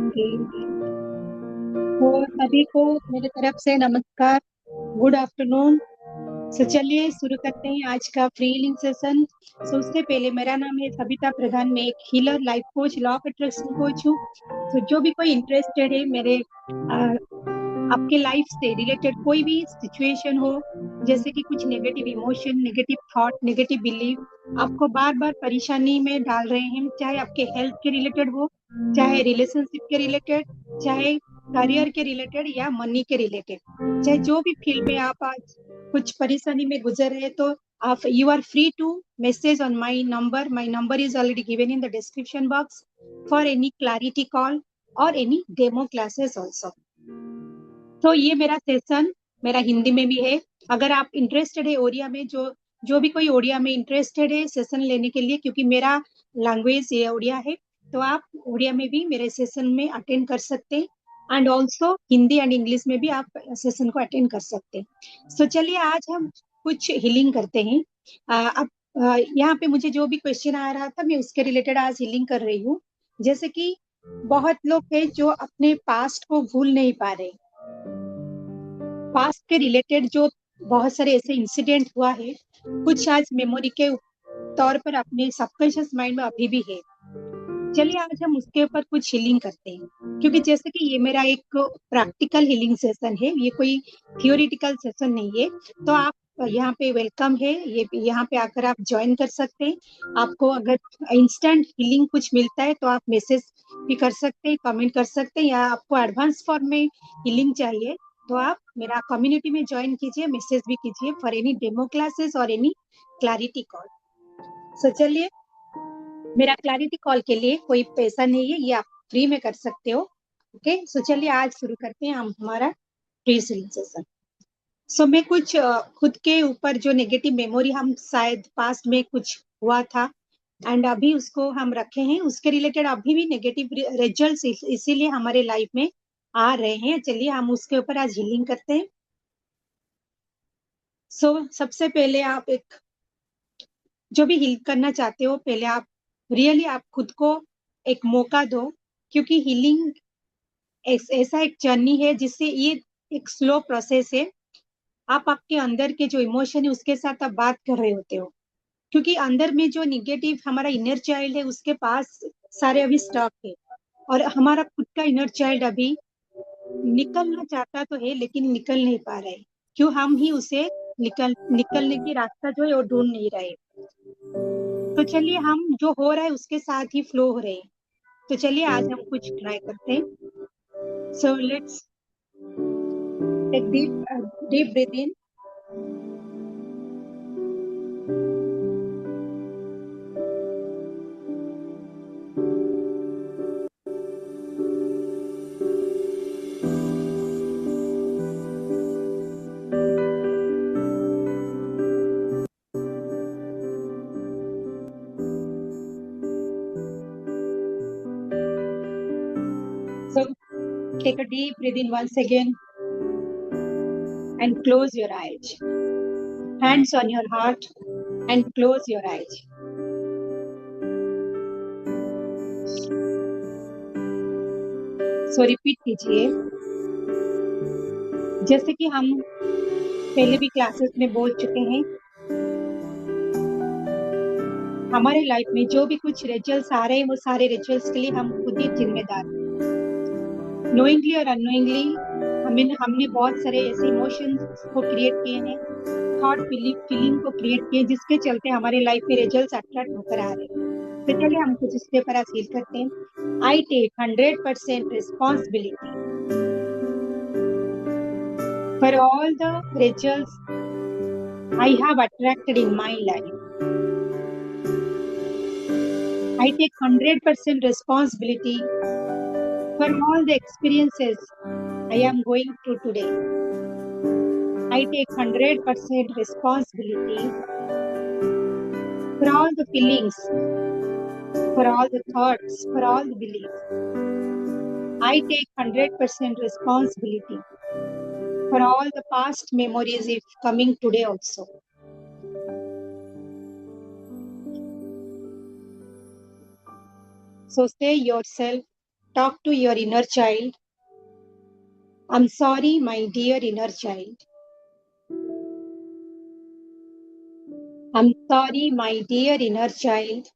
Okay. तो सभी को मेरे तरफ से नमस्कार, गुड आफ्टरनून। सो चलिए शुरू करते हैं आज का फ्री हीलिंग सेशन। सो उससे पहले मेरा नाम है सबिता प्रधान, मैं एक healer, life coach, law of attraction coach हूँ। तो जो भी कोई इंटरेस्टेड है मेरे आपके लाइफ से रिलेटेड कोई भी सिचुएशन हो, जैसे कि कुछ negative emotion, negative thought, negative belief आपको बार बार परेशानी में डाल रहे हैं, चाहे आपके हेल्थ के रिलेटेड हो, चाहे रिलेशनशिप के रिलेटेड, चाहे करियर के रिलेटेड या मनी के रिलेटेड, चाहे जो भी फील्ड में आप आज कुछ परेशानी में गुजर रहे हैं, तो आप you are free to message on my number is already given in the description box for any clarity call और एनी डेमो क्लासेस ऑल्सो। तो ये मेरा सेशन मेरा हिंदी में भी है। अगर आप इंटरेस्टेड है ओडिया में, जो जो भी कोई ओडिया में इंटरेस्टेड है सेशन लेने के लिए, क्योंकि मेरा लैंग्वेज ये ओडिया है, तो आप ओडिया में भी मेरे सेशन में अटेंड कर सकते हैं and also Hindi and English में भी आप सेशन को अटेंड कर सकते हैं। सो चलिए आज हम कुछ हीलिंग करते हैं। अब यहाँ पे मुझे जो भी क्वेश्चन आ रहा था मैं उसके रिलेटेड आज हीलिंग कर रही हूँ। जैसे कि बहुत लोग हैं जो अपने पास्ट को भूल नहीं पा रहे, पास्ट के रिलेटेड जो बहुत सारे ऐसे इंसिडेंट हुआ है, कुछ आज मेमोरी के तौर पर अपने सबकॉन्शियस माइंड में अभी भी है। चलिए आज हम उसके ऊपर कुछ हीलिंग करते हैं, क्योंकि जैसे कि ये मेरा एक प्रैक्टिकल हीलिंग सेशन है, ये कोई थियोरिटिकल सेशन नहीं है। तो आप यहाँ पे वेलकम है, ये यहाँ पे आकर आप ज्वाइन कर सकते हैं। आपको अगर इंस्टेंट हीलिंग कुछ मिलता है तो आप मैसेज भी कर सकते हैं, कमेंट कर सकते हैं, या आपको एडवांस फॉर्म में हीलिंग चाहिए तो आप मेरा कम्युनिटी में ज्वाइन कीजिए, मैसेज भी कीजिए फॉर एनी डेमो क्लासेस और एनी क्लैरिटी कॉल। सो चलिए, मेरा क्लैरिटी कॉल के लिए कोई पैसा नहीं है, ये आप फ्री में कर सकते हो। ओके, सो चलिए आज शुरू करते हैं हम हमारा फ्री हीलिंग सेशन। सो मैं कुछ खुद के ऊपर जो नेगेटिव मेमोरी हम शायद पास्ट में कुछ हुआ था एंड अभी उसको हम रखे हैं, उसके रिलेटेड अभी भी नेगेटिव रिजल्ट्स इसीलिए हमारे लाइफ में आ रहे हैं। चलिए हम उसके ऊपर आज हीलिंग करते हैं। सो सबसे पहले आप एक जो भी हील करना चाहते हो, पहले आप रियली आप खुद को एक मौका दो, क्योंकि हीलिंग ऐसा एक जर्नी है जिससे ये एक स्लो प्रोसेस है। आप आपके अंदर के जो इमोशन है उसके साथ आप बात कर रहे होते हो, क्योंकि अंदर में जो निगेटिव हमारा इनर चाइल्ड है उसके पास सारे अभी स्टॉक है, और हमारा खुद का इनर चाइल्ड अभी निकलना चाहता तो है लेकिन निकल नहीं पा रहा है। क्यों? हम ही उसे निकलने की रास्ता जो है वो ढूंढ नहीं रहे। तो चलिए हम जो हो रहा है उसके साथ ही फ्लो हो रहे हैं। तो चलिए आज हम कुछ ट्राई करते हैं। So let's take deep breath in. So take a deep breath in once again and close your eyes. Hands on your heart and close your eyes. So repeat कीजिए। जैसे कि हम पहले भी क्लासेस में बोल चुके हैं, हमारे लाइफ में जो भी कुछ रिचुअल्स आ रहे हैं वो सारे रिचुअल्स के लिए हम खुद ही जिम्मेदार हैं। नोइंगली और अननोइंगली हमने बहुत सारे ऐसे इमोशंस को क्रिएट किए हैं, थॉट फीलिंग को क्रिएट किए, जिसके चलते हमारे लाइफ में रिजल्ट्स अट्रैक्ट होकर आ रहे हैं। तो चलिए हम कुछ इसके ऊपर फील करते हैं। I take 100% responsibility for all the results I have attracted in my life. I take 100% responsibility for all the experiences I am going through today. I take 100% responsibility for all the feelings, for all the thoughts, for all the beliefs. I take 100% responsibility for all the past memories if coming today also. So say yourself, talk to your inner child. I'm sorry, my dear inner child. I'm sorry, my dear inner child.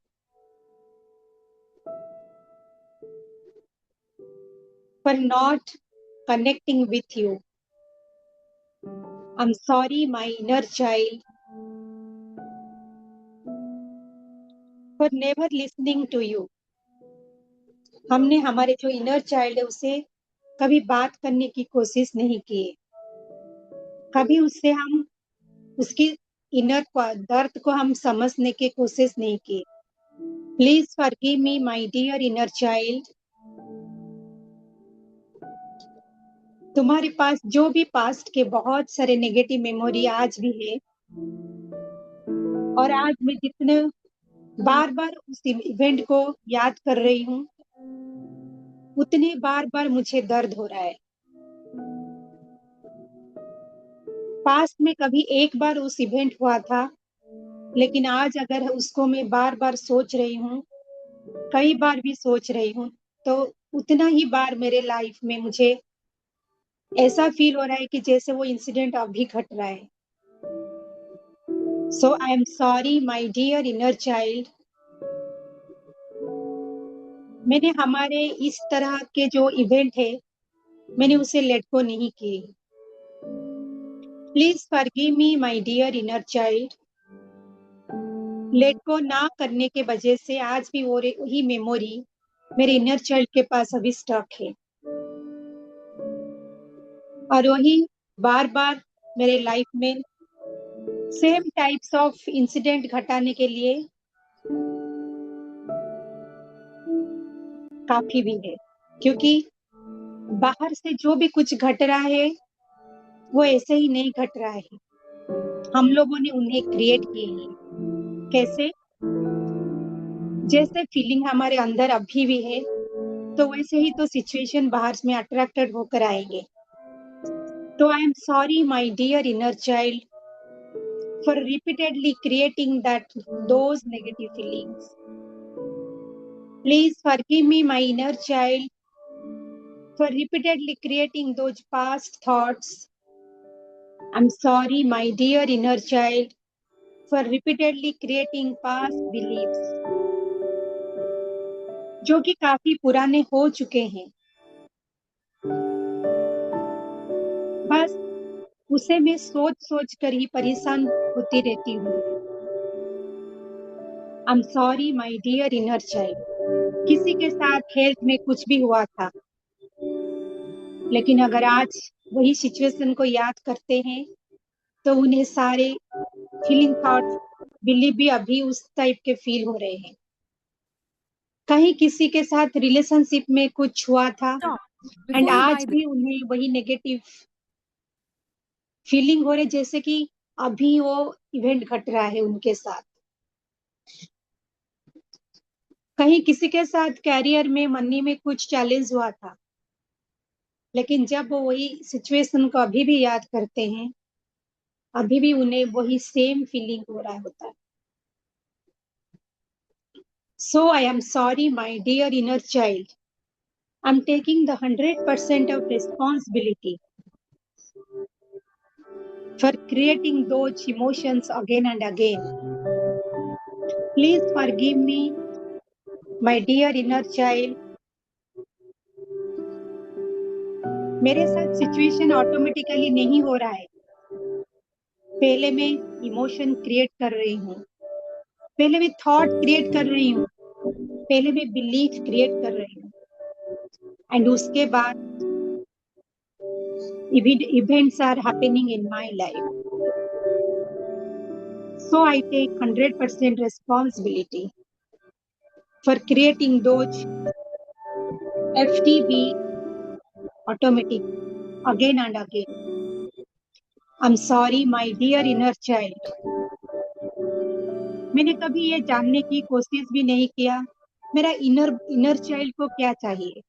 For not connecting with you. I'm sorry, my inner child. For never listening to you. हमने हमारे जो inner child है उससे कभी बात करने की कोशिश नहीं की। कभी उससे हम उसकी इनर दर्द को हम समझने की कोशिश नहीं की। Please forgive me my dear inner child. तुम्हारे पास जो भी पास्ट के बहुत सारे नेगेटिव मेमोरी आज भी है, और आज मैं जितने बार बार उस इवेंट को याद कर रही हूँ, उतने बार बार मुझे दर्द हो रहा है। पास्ट में कभी एक बार उस इवेंट हुआ था, लेकिन आज अगर उसको मैं बार बार सोच रही हूँ, कई बार भी सोच रही हूँ, तो उतना ही बार मेरे लाइफ में मुझे ऐसा फील हो रहा है कि जैसे वो इंसिडेंट अभी घट रहा है। So I am sorry my dear inner child. मैंने हमारे इस तरह के जो इवेंट है, मैंने उसे लेट गो नहीं की। Please forgive me my dear inner child. Let go ना करने के वजह से आज भी वही मेमोरी मेरे इनर चाइल्ड के पास अभी स्टक है, और वही बार बार मेरे लाइफ में सेम टाइप्स ऑफ इंसिडेंट घटाने के लिए काफी भी है, क्योंकि बाहर से जो भी कुछ घट रहा है वो ऐसे ही नहीं घट रहा है। हम लोगों ने उन्हें क्रिएट किए हैं। कैसे? जैसे फीलिंग हमारे अंदर अभी भी है, तो वैसे ही तो सिचुएशन बाहर में अट्रैक्टेड होकर आएंगे। तो I M sorry my dear inner child for repeatedly creating those negative feelings. Please forgive me my inner child for repeatedly creating those past thoughts. I'm sorry, my dear inner child, for repeatedly creating past beliefs, जो कि काफी पुराने हो चुके हैं। बस उसे मैं सोच सोच कर ही परेशान होती रहती हूँ। I'm sorry, my dear inner child. किसी के साथ हेल्थ में कुछ भी हुआ था, लेकिन अगर आज वही सिचुएशन को याद करते हैं, तो उन्हें सारे फीलिंग थॉट्स बिलीव भी अभी उस टाइप के फील हो रहे हैं। कहीं किसी के साथ रिलेशनशिप में कुछ हुआ था, एंड आज भी उन्हें वही नेगेटिव फीलिंग हो रही, जैसे कि अभी वो इवेंट घट रहा है उनके साथ। कहीं किसी के साथ कैरियर में मनी में कुछ चैलेंज हुआ था, लेकिन जब वो वही सिचुएशन को अभी भी याद करते हैं, अभी भी उन्हें वही सेम फीलिंग हो रहा होता है। So I am sorry my dear inner child. I'm taking the 100% of responsibility for creating those emotions again and again. Please forgive me, my dear inner child. मेरे साथ सिचुएशन ऑटोमेटिकली नहीं हो रहा है। पहले मैं इमोशन क्रिएट कर रही हूँ, पहले मैं थॉट क्रिएट कर रही हूँ, पहले मैं बिलीफ क्रिएट कर रही हूँ, एंड उसके बाद events are happening in my life. So I take 100% responsibility for creating those FTB automatic again and again. I'm sorry, my dear inner child. मैंने कभी ये जानने की कोशिश भी नहीं किया मेरा इनर चाइल्ड को क्या चाहिए।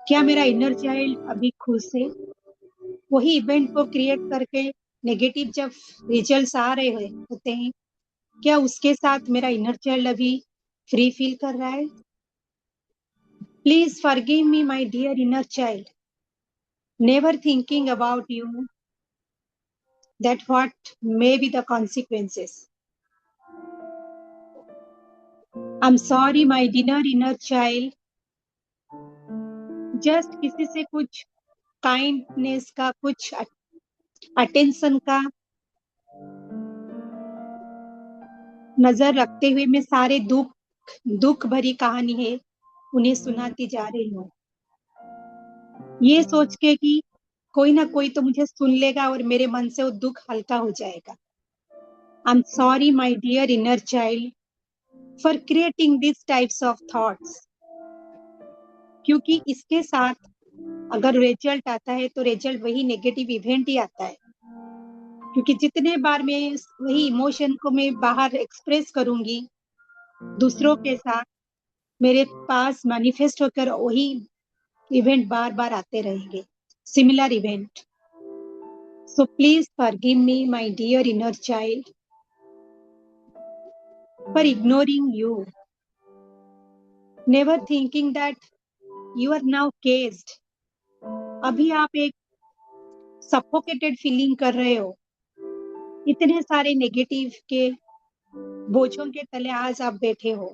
क्या मेरा इनर चाइल्ड अभी खुश है? वही इवेंट को क्रिएट करके नेगेटिव जब रिजल्ट्स आ रहे होते हैं, क्या उसके साथ मेरा इनर चाइल्ड अभी फ्री फील कर रहा है? Please forgive me, my dear inner child. Never thinking about you, that what may be the consequences. I'm sorry, my dear inner child. Just किसी से कुछ काइंडनेस का, कुछ अटेंशन का नजर रखते हुए मैं सारे दुख भरी कहानी है उन्हें सुनाती जा रही हूँ, ये सोच के कि कोई ना कोई तो मुझे सुन लेगा और मेरे मन से वो दुख हल्का हो जाएगा। I M sorry my dear inner child for creating this types of thoughts, क्योंकि इसके साथ अगर रिजल्ट आता है तो रिजल्ट वही नेगेटिव इवेंट ही आता है। क्योंकि जितने बार मैं वही इमोशन को मैं बाहर एक्सप्रेस करूंगी दूसरों के साथ, मेरे पास मैनिफेस्ट होकर वही इवेंट बार बार आते रहेंगे, similar event. So please forgive me my dear inner child for ignoring you, never thinking that you are now caged. अभी आप एक सफोकेटेड फीलिंग कर रहे हो, इतने सारे नेगेटिव के बोझों के तले आज आप बैठे हो,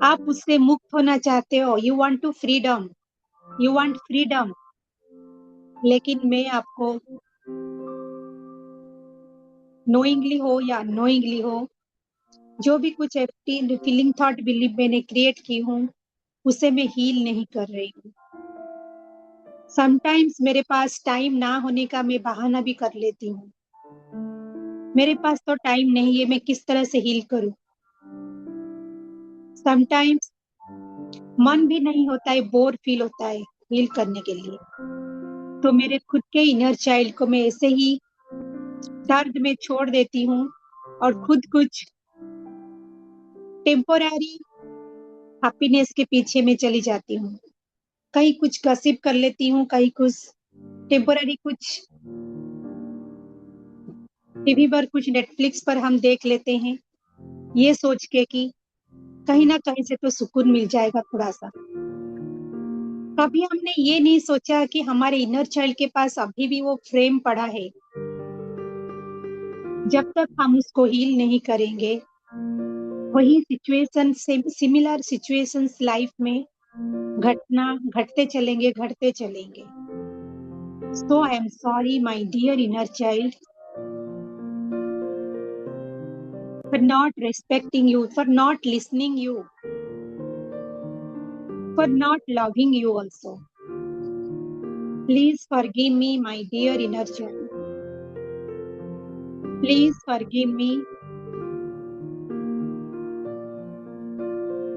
आप उससे मुक्त होना चाहते हो। You want to freedom, you want freedom. लेकिन मैं आपको नोइंगली हो या अनोइंगली हो, जो भी कुछ फीलिंग थॉट बिलीव मैंने क्रिएट की हूँ उसे मैं हील नहीं कर रही हूँ। समटाइम्स मेरे पास टाइम ना होने का मैं बहाना भी कर लेती हूँ, मेरे पास तो टाइम नहीं है, मैं किस तरह से हील करूँ। समटाइम्स मन भी नहीं होता है, बोर फील होता है हील करने के लिए, तो मेरे खुद के इनर चाइल्ड को मैं ऐसे ही दर्द में छोड़ देती हूँ और खुद कुछ टेम्पोररी हैप्पीनेस के पीछे में चली जाती हूँ। कहीं कुछ गसिप कर लेती हूँ, कहीं कुछ टेम्पोररी, कुछ टीवी पर, कुछ नेटफ्लिक्स पर हम देख लेते हैं, ये सोच के कि कहीं ना कहीं से तो सुकून मिल जाएगा थोड़ा सा। कभी हमने ये नहीं सोचा कि हमारे इनर चाइल्ड के पास अभी भी वो फ्रेम पड़ा है। जब तक हम उसको हील नहीं करेंगे, वही सिचुएशन, सिमिलर सिचुएशंस लाइफ में घटते चलेंगे। So I am sorry my dear inner child for not respecting you, for not listening you, for not loving you also. Please forgive me, my dear inner child. Please forgive me.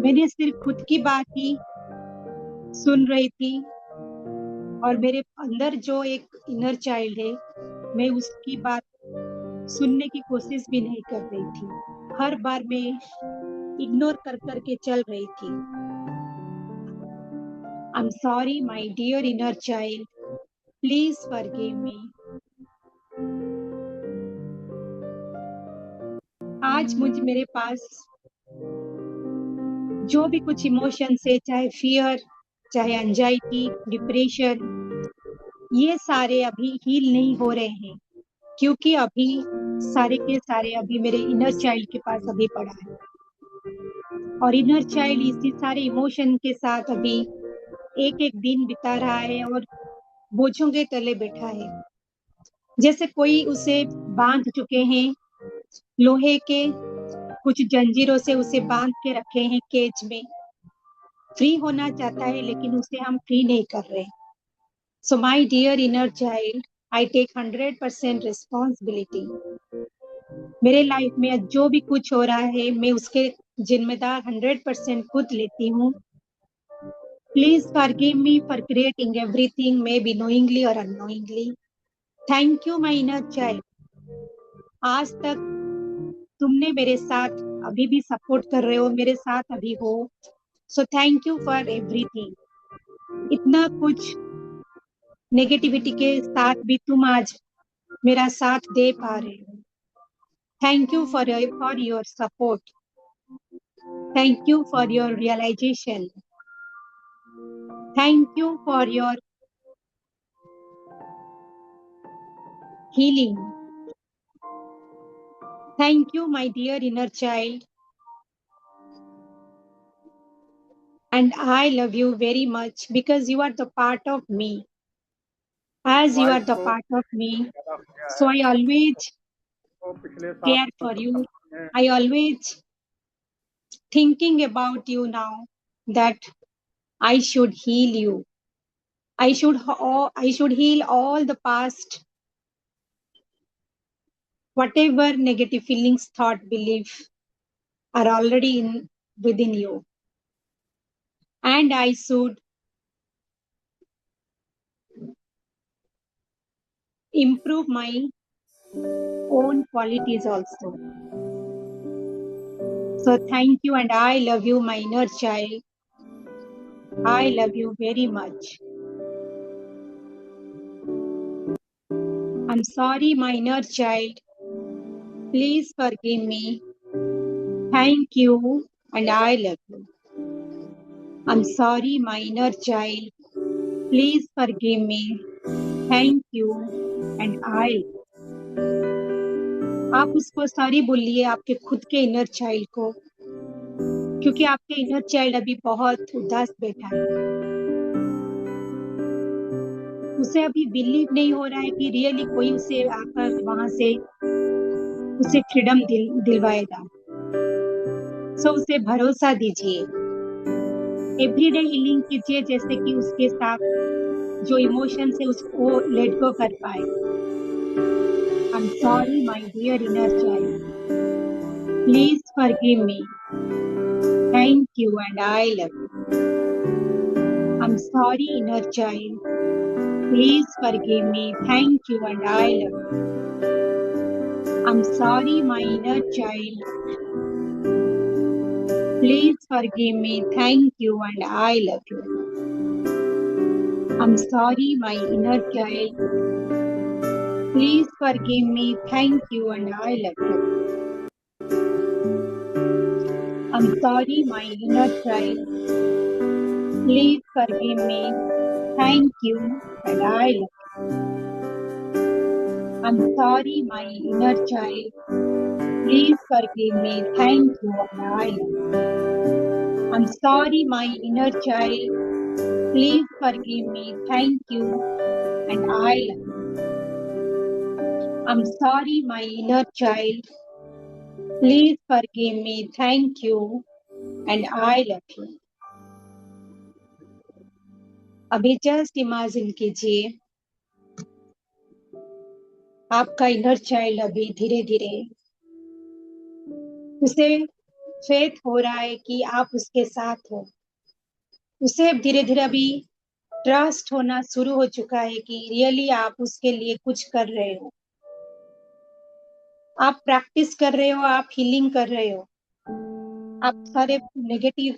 मैंने सिर्फ खुद की बात ही सुन रही थी और मेरे अंदर जो एक इनर चाइल्ड है, मैं उसकी बात सुनने की कोशिश भी नहीं कर रही थी। हर बार मैं इग्नोर कर करके चल रही थी। I M sorry my dear inner child, please forgive me. आज मेरे पास जो भी कुछ इमोशंस है, चाहे फियर, चाहे एंजाइटी, डिप्रेशन, ये सारे अभी हील नहीं हो रहे हैं, क्योंकि अभी सारे के सारे अभी मेरे इनर चाइल्ड के पास अभी पड़ा है, और इनर चाइल्ड इसी सारे इमोशन के साथ अभी एक एक दिन बिता रहा है और बोझों के तले बैठा है। जैसे कोई उसे बांध चुके हैं, लोहे के कुछ जंजीरों से उसे बांध के रखे हैं केज में। फ्री होना चाहता है लेकिन उसे हम फ्री नहीं कर रहे। So my dear inner child, I take 100% responsibility. मेरे लाइफ में जो भी कुछ हो रहा है मैं उसके जिम्मेदार 100% खुद लेती हूँ। Please forgive me for creating everything, maybe knowingly or unknowingly. Thank you my inner child. आज तक तुमने मेरे साथ अभी भी सपोर्ट कर रहे हो, मेरे साथ अभी हो। So thank you for everything. इतना कुछ नेगेटिविटी के साथ भी तुम आज मेरा साथ दे पा रहे हो। Thank you for your support, thank you for your realisation. Thank you for your healing. Thank you, my dear inner child. And I love you very much because you are the part of me. As you are the part of me, so I always care for you. I always thinking about you now that I should heal you. I should heal all the past, whatever negative feelings, thought, belief are already within you. And I should improve my own qualities also. So thank you, and I love you, my inner child. I love you very much. I'm sorry, my inner child. Please forgive me. Thank you, and I love you. I'm sorry, my inner child. Please forgive me. Thank you, and I. आप उसको sorry बोलिए, आपके खुद के inner child को, क्योंकि आपके inner child अभी बहुत उदास बैठा है. उसे अभी बिलीव नहीं हो रहा है कि रियली कोई उसे आकर वहां से उसे फ्रीडम दिलवाएगा. सो उसे भरोसा दीजिए. एवरीडे हीलिंग कीजिए, जैसे कि उसके साथ जो इमोशन है उसको लेट गो कर पाए. I M sorry, my dear inner child. Please forgive me. Thank you, and I love you. I M sorry, inner child. Please forgive me. Thank you, and I love you. I'm sorry, my inner child. Please forgive me. Thank you, and I love you. I'm sorry, my inner child. Please forgive me. Thank you, and I love you. I'm sorry, my inner child. Please forgive me. Thank you, and I love you. I'm sorry, my inner child. Please forgive me. Thank you, and I love you. I'm sorry, my inner child. Please forgive me. Thank you, and I love you. I'm sorry, my inner child. Please forgive me. Thank you, and I love you. अभी just imagine कीजिए, आपका inner child अभी धीरे धीरे उसे faith हो रहा है कि आप उसके साथ हो. उसे धीरे धीरे अभी ट्रस्ट होना शुरू हो चुका है कि रियली आप उसके लिए कुछ कर रहे हो. आप प्रैक्टिस कर रहे हो, आप हीलिंग कर रहे हो, आप सारे नेगेटिव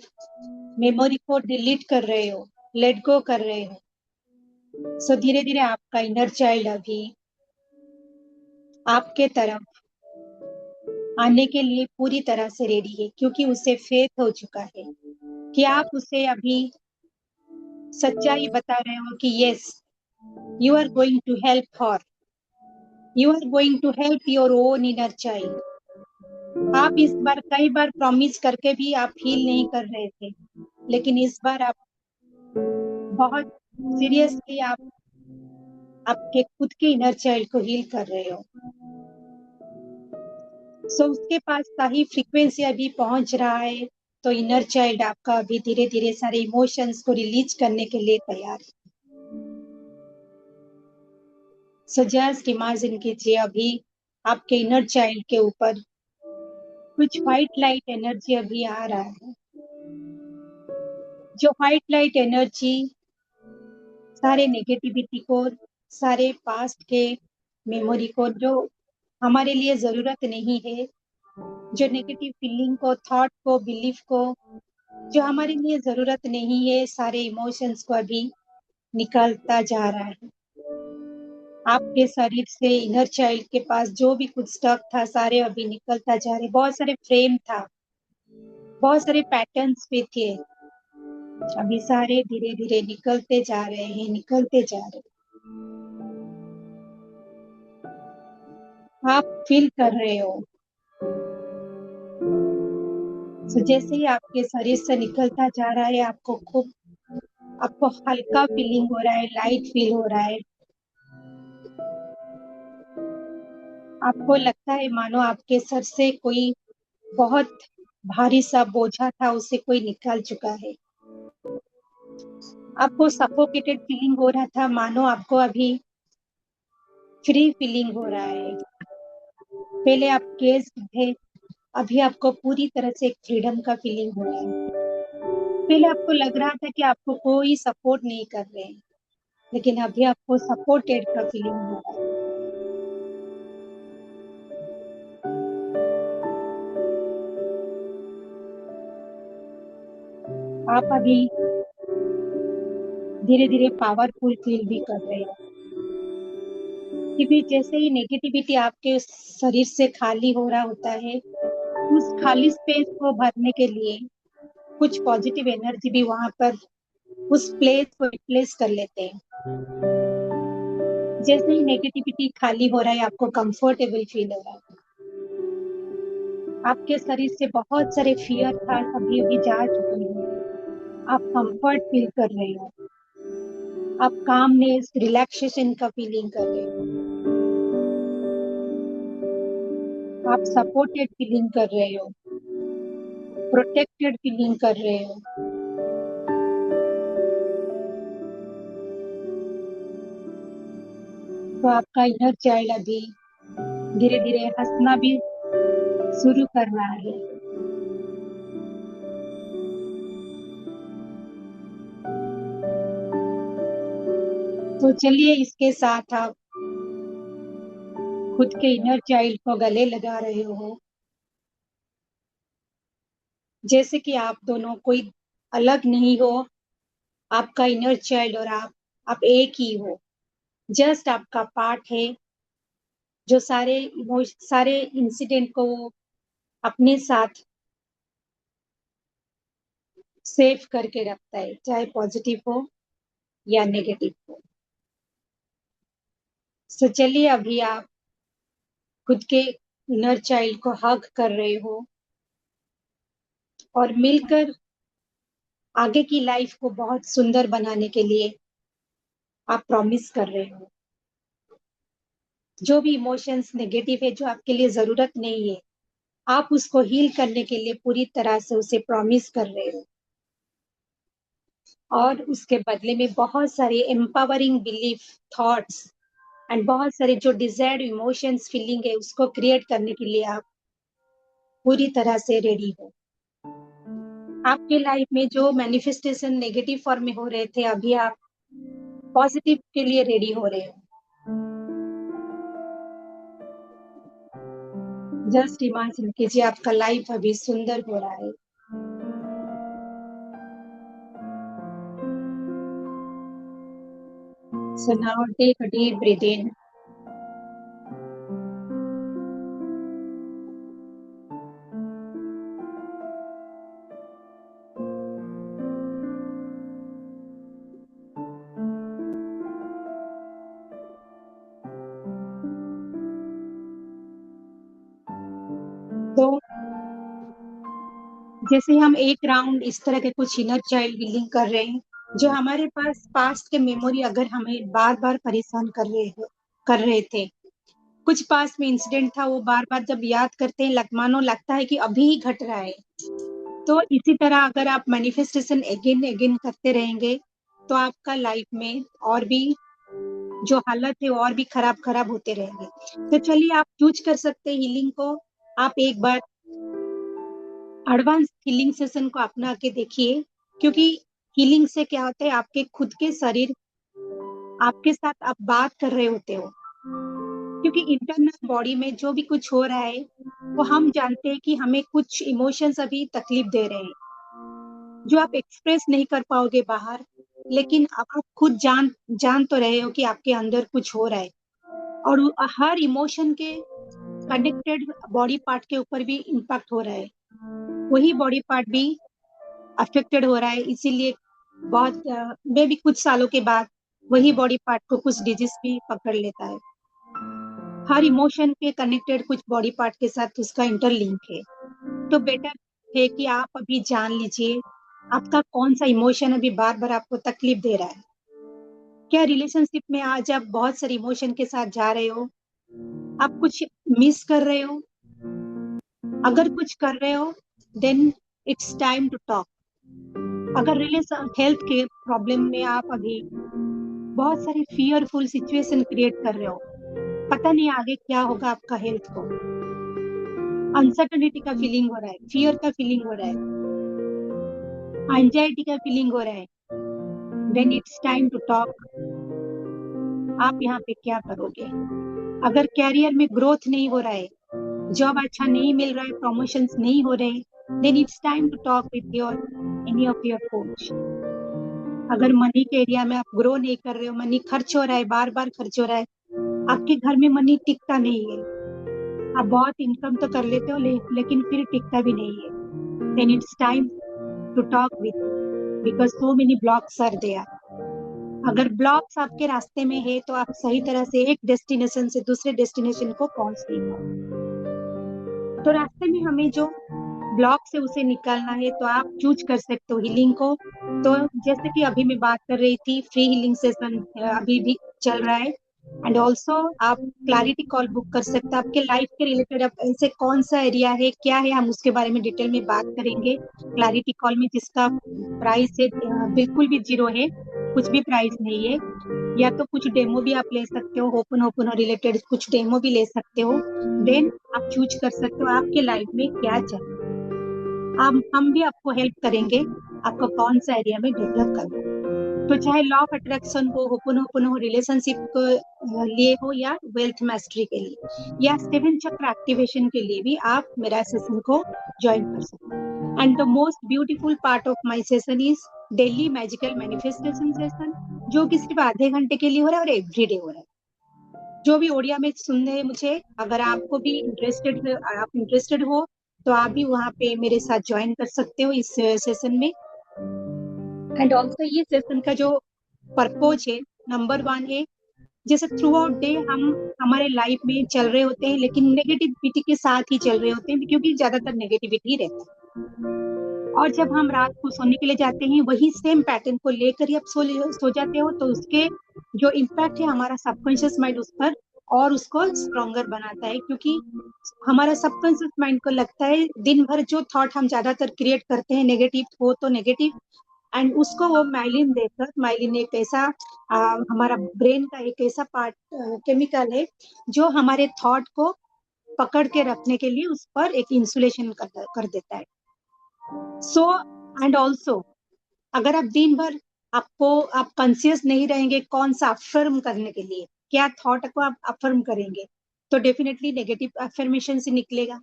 मेमोरी को डिलीट कर रहे हो, लेट गो कर रहे हो. सो धीरे धीरे आपका इनर चाइल्ड अभी आपके तरफ आने के लिए पूरी तरह से रेडी है, क्योंकि उसे फेथ हो चुका है कि आप उसे अभी सच्चाई बता रहे हो कि yes, you are going to help her. You are going to help your own inner child. आप इस बार कई बार प्रॉमिस करके भी आप हील नहीं कर रहे थे, लेकिन इस बार आप बहुत सीरियसली आप आपके खुद के इनर चाइल्ड को हील कर रहे हो. सो उसके पास सही फ्रीक्वेंसी अभी पहुंच रहा है, तो इनर चाइल्ड आपका अभी धीरे धीरे सारे इमोशंस को रिलीज करने के लिए तैयार है. सो जस्ट इमेजिन कीजिए, अभी आपके इनर चाइल्ड के ऊपर कुछ व्हाइट लाइट एनर्जी अभी आ रहा है. जो व्हाइट लाइट एनर्जी सारे नेगेटिविटी को, सारे पास्ट के मेमोरी को, जो हमारे लिए जरूरत नहीं है, जो नेगेटिव फीलिंग को, थॉट को, बिलीफ को, जो हमारे लिए जरूरत नहीं है, सारे इमोशंस को अभी निकालता जा रहा है. आपके शरीर से इनर चाइल्ड के पास जो भी कुछ स्टफ था, सारे अभी निकलता जा रहे. बहुत सारे फ्रेम था, बहुत सारे पैटर्न्स भी थे, अभी सारे धीरे धीरे निकलते जा रहे हैं, निकलते जा रहे हैं। आप फील कर रहे हो। तो जैसे ही आपके शरीर से निकलता जा रहा है, आपको हल्का फीलिंग हो रहा है, लाइट फील हो रहा है। आपको लगता है मानो आपके सर से कोई बहुत भारी सा बोझा था, उसे कोई निकाल चुका है। आपको सफोकेटेड फीलिंग हो रहा था, मानो आपको अभी फ्री फीलिंग हो रहा है। पहले आप केस्ड थे, अभी आपको पूरी तरह से एक फ्रीडम का फीलिंग हो रहा है। पहले आपको लग रहा था कि आपको कोई सपोर्ट नहीं कर रहे हैं, लेकिन अभी आपको सपोर्टेड का फीलिंग हो रहा है। आप अभी धीरे धीरे पावरफुल फील भी कर रहे हो, क्योंकि जैसे ही नेगेटिविटी आपके शरीर से खाली हो रहा होता है, उस खाली स्पेस को भरने के लिए कुछ पॉजिटिव एनर्जी भी वहां पर उस प्लेस को रिप्लेस कर लेते हैं। जैसे ही नेगेटिविटी खाली हो रहा है, आपको कंफर्टेबल फील हो रहा है। आपके शरीर से बहुत सारे फियर था, अभी अभी जा चुके हैं। आप कंफर्ट फील कर रहे हो। आप कामनेस, रिलैक्सेशन का फीलिंग कर रहे हो। आप सपोर्टेड फीलिंग कर रहे हो, प्रोटेक्टेड फीलिंग कर रहे हो। तो आपका इनर चाइल्ड अभी धीरे धीरे हंसना भी शुरू कर रहा है। तो चलिए, इसके साथ आप खुद के इनर चाइल्ड को गले लगा रहे हो, जैसे कि आप दोनों कोई अलग नहीं हो। आपका इनर चाइल्ड और आप एक ही हो। जस्ट आपका पार्ट है, जो सारे इंसिडेंट को वो अपने साथ सेव करके रखता है, चाहे पॉजिटिव हो या नेगेटिव हो। तो चलिए, अभी आप खुद के इनर चाइल्ड को हग कर रहे हो और मिलकर आगे की लाइफ को बहुत सुंदर बनाने के लिए आप प्रॉमिस कर रहे हो। जो भी इमोशंस नेगेटिव है, जो आपके लिए जरूरत नहीं है, आप उसको हील करने के लिए पूरी तरह से उसे प्रॉमिस कर रहे हो। और उसके बदले में बहुत सारे एम्पावरिंग बिलीफ, थॉट्स एंड बहुत सारे जो डिजायर्ड इमोशंस, फीलिंग है, उसको क्रिएट करने के लिए आप पूरी तरह से रेडी हो। आपके लाइफ में जो मैनिफेस्टेशन नेगेटिव फॉर्म में हो रहे थे, अभी आप पॉजिटिव के लिए रेडी हो रहे हो। जस्ट इमेजिन कीजिए, आपका लाइफ अभी सुंदर हो रहा है। So now take a deep breath in. तो जैसे हम एक राउंड इस तरह के कुछ इनर चाइल्ड बिल्डिंग कर रहे हैं, जो हमारे पास पास्ट के मेमोरी अगर हमें बार बार परेशान कर रहे थे, कुछ पास्ट में इंसिडेंट था, वो बार बार जब याद करते हैं, मानो लगता है कि अभी ही घट रहा है। तो इसी तरह अगर आप मैनिफेस्टेशन अगेन अगेन करते रहेंगे, तो आपका लाइफ में और भी जो हालत है, और भी खराब खराब होते रहेंगे। तो चलिए, आप चूज कर सकते हैं हीलिंग को। आप एक बार एडवांस हीलिंग सेशन को अपना के देखिए, क्योंकि हीलिंग से क्या होता है, आपके खुद के शरीर आपके साथ आप बात कर रहे होते हो। क्योंकि इंटरनल बॉडी में जो भी कुछ हो रहा है, वो हम जानते हैं कि हमें कुछ इमोशंस अभी तकलीफ दे रहे हैं, जो आप एक्सप्रेस नहीं कर पाओगे बाहर। लेकिन अब आप खुद जान तो रहे हो कि आपके अंदर कुछ हो रहा है। और हर इमोशन के कनेक्टेड बॉडी पार्ट के ऊपर भी इम्पैक्ट हो रहा है। वही बॉडी पार्ट भी अफेक्टेड हो रहा है, इसीलिए बहुत मे भी कुछ सालों के बाद वही बॉडी पार्ट को कुछ डिजीज भी पकड़ लेता है। हर इमोशन के कनेक्टेड कुछ बॉडी पार्ट के साथ उसका इंटरलिंक है। तो बेटर है कि आप अभी जान लीजिए आपका कौन सा इमोशन अभी बार बार आपको तकलीफ दे रहा है। क्या रिलेशनशिप में आज आप बहुत सारे इमोशन के साथ जा रहे हो? आप कुछ मिस कर रहे हो? अगर कुछ कर रहे हो then it's time to talk. अगर रिलेशन हेल्थ के प्रॉब्लम में आप अभी बहुत सारी फियरफुल सिचुएशन क्रिएट कर रहे हो, पता नहीं आगे क्या होगा आपका हेल्थ को, अनसर्टनिटी का फीलिंग हो रहा है, फियर का फीलिंग हो रहा है, एंजाइटी का फीलिंग हो रहा है, then it's time to talk. आप यहाँ पे क्या करोगे? अगर कैरियर में ग्रोथ नहीं हो रहा है, जॉब अच्छा नहीं मिल रहा है, प्रमोशंस नहीं हो रहे, then it's time to talk with your any of your coach. अगर मनी के एरिया में आप ग्रो नहीं कर रहे हो, मनी खर्च हो रहा है, बार बार खर्च हो रहा है, आपके घर में मनी टिकता नहीं है, आप बहुत इनकम तो कर लेते हो लेकिन फिर टिकता भी नहीं है, then it's time to talk with, because so many blocks are there. अगर ब्लॉक्स आपके रास्ते में है तो आप सही तरह से एक डेस्टिनेशन से दूसरे डेस्टिनेशन को पहुंच नहीं पाओ। तो रास्ते में हमें जो ब्लॉक से उसे निकालना है, तो आप चूज कर सकते हो हीलिंग को। तो जैसे कि अभी मैं बात कर रही थी, फ्री हीलिंग सेशन अभी भी चल रहा है, एंड ऑल्सो आप क्लैरिटी कॉल बुक कर सकते हैं। आपके लाइफ के रिलेटेड अब ऐसे कौन सा एरिया है, क्या है, हम उसके बारे में डिटेल में बात करेंगे क्लैरिटी कॉल में, जिसका प्राइस है बिल्कुल भी जीरो है, कुछ भी प्राइस नहीं है। या तो कुछ डेमो भी आप ले सकते हो, ओपन ओपन और रिलेटेड कुछ डेमो भी ले सकते हो, देन आप चूज कर सकते हो आपके लाइफ में क्या चाहिए। हम भी आपको हेल्प करेंगे आपको कौन सा एरिया में डेवलप करना है। तो चाहे लॉ ऑफ अट्रैक्शन हो, ओपन ओपन हो, रिलेशनशिप के लिए हो, या वेल्थ मास्टरी के लिए, या सेवन चक्र एक्टिवेशन के लिए भी आप मेरा सेशन को ज्वाइन कर सकते हैं। And the most beautiful part of my session is daily magical manifestation session, जो कि सिर्फ आधे घंटे के लिए हो रहा है और एवरीडे हो रहा है। जो भी ओडिया में सुन रहे हैं मुझे, अगर आपको भी आप इंटरेस्टेड हो तो आप भी वहाँ पे मेरे साथ ज्वाइन कर सकते हो इस सेशन में। एंड ऑल्सो ये सेशन का जो पर्पज है, नंबर वन है, जैसे थ्रू आउट डे हम हमारे लाइफ में चल रहे होते हैं, लेकिन नेगेटिविटी के साथ ही चल रहे होते हैं, क्योंकि ज्यादातर नेगेटिविटी रहता है। और जब हम रात को सोने के लिए जाते हैं, वही सेम पैटर्न को लेकर ही आप सो जाते हो, तो उसके जो इम्पैक्ट है हमारा सबकॉन्शियस माइंड उस पर और उसको स्ट्रॉन्गर बनाता है, क्योंकि हमारा सबकॉन्शियस माइंड को लगता है दिन भर जो थॉट हम ज्यादातर क्रिएट करते हैं नेगेटिव हो तो नेगेटिव, एंड उसको वो माइलिन देकर, माइलिन एक ऐसा हमारा ब्रेन का एक ऐसा पार्ट केमिकल है जो हमारे थॉट को पकड़ के रखने के लिए उस पर एक इंसुलेशन कर देता है। सो एंड ऑल्सो अगर आप दिन भर आप कॉन्शियस नहीं रहेंगे कौन सा अफर्म करने के लिए, क्या थॉट को आप अफर्म करेंगे, तो डेफिनेटली नेगेटिव अफर्मेशन से निकलेगा।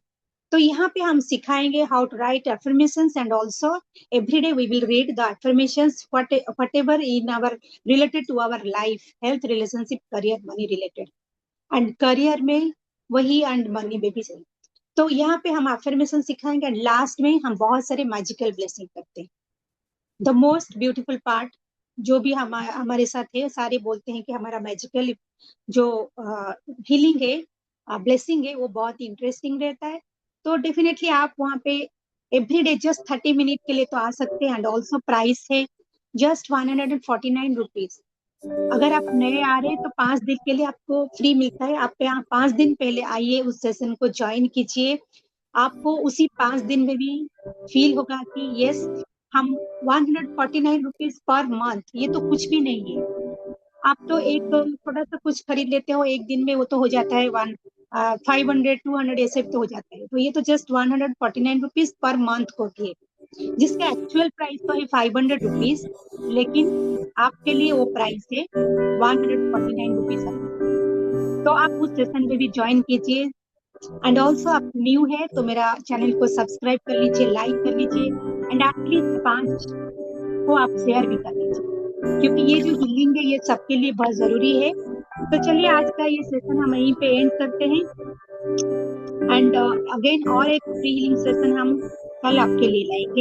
तो यहाँ पे हम सिखाएंगे how to write affirmations, and also every day we will read the affirmations whatever in our related to our life, health, relationship, career, money related, and career में वही एंड मनी में भी सही। तो यहाँ पे हम अफर्मेशन सिखाएंगे, एंड लास्ट में हम बहुत सारे मैजिकल ब्लेसिंग करते हैं। द मोस्ट ब्यूटीफुल पार्ट, जो भी हमारे साथ है सारे बोलते हैं कि हमारा मैजिकल जो हीलिंग है, ब्लेसिंग है, वो बहुत इंटरेस्टिंग रहता है। तो डेफिनेटली आप वहाँ पे एवरी डे जस्ट 30 मिनट के लिए तो आ सकते हैं, एंड ऑल्सो प्राइस है जस्ट 149 रुपीज। अगर आप नए आ रहे हैं तो 5 दिन के लिए आपको फ्री मिलता है, आप यहाँ 5 दिन पहले आइए, उस सेशन को ज्वाइन कीजिए। आपको उसी 5 दिन में भी फील होगा कि यस, हम 149 रुपीज पर मंथ, ये तो कुछ भी नहीं है। आप तो एक थोड़ा सा कुछ खरीद लेते हो एक दिन में, वो तो हो जाता है 500 200 ऐसे तो हो जाता है, तो ये तो जस्ट 149 रुपीज पर मंथ को है, जिसका एक्चुअल प्राइस तो है 500 रुपीज, लेकिन आपके लिए वो प्राइस है 149 रुपीज। तो आप उस सेशन में भी ज्वाइन कीजिए, एंड ऑल्सो आप न्यू है तो मेरा चैनल को सब्सक्राइब कर लीजिए, लाइक कर लीजिए, एंड एटलीस्ट 5 को आप शेयर भी कर लीजिए, क्योंकि ये जो हीलिंग है ये सबके लिए बहुत जरूरी है। तो चलिए आज का ये सेशन हम यहीं पे एंड करते हैं, एंड अगेन और एक फ्री हीलिंग सेशन हम कल आपके लिए लाएंगे।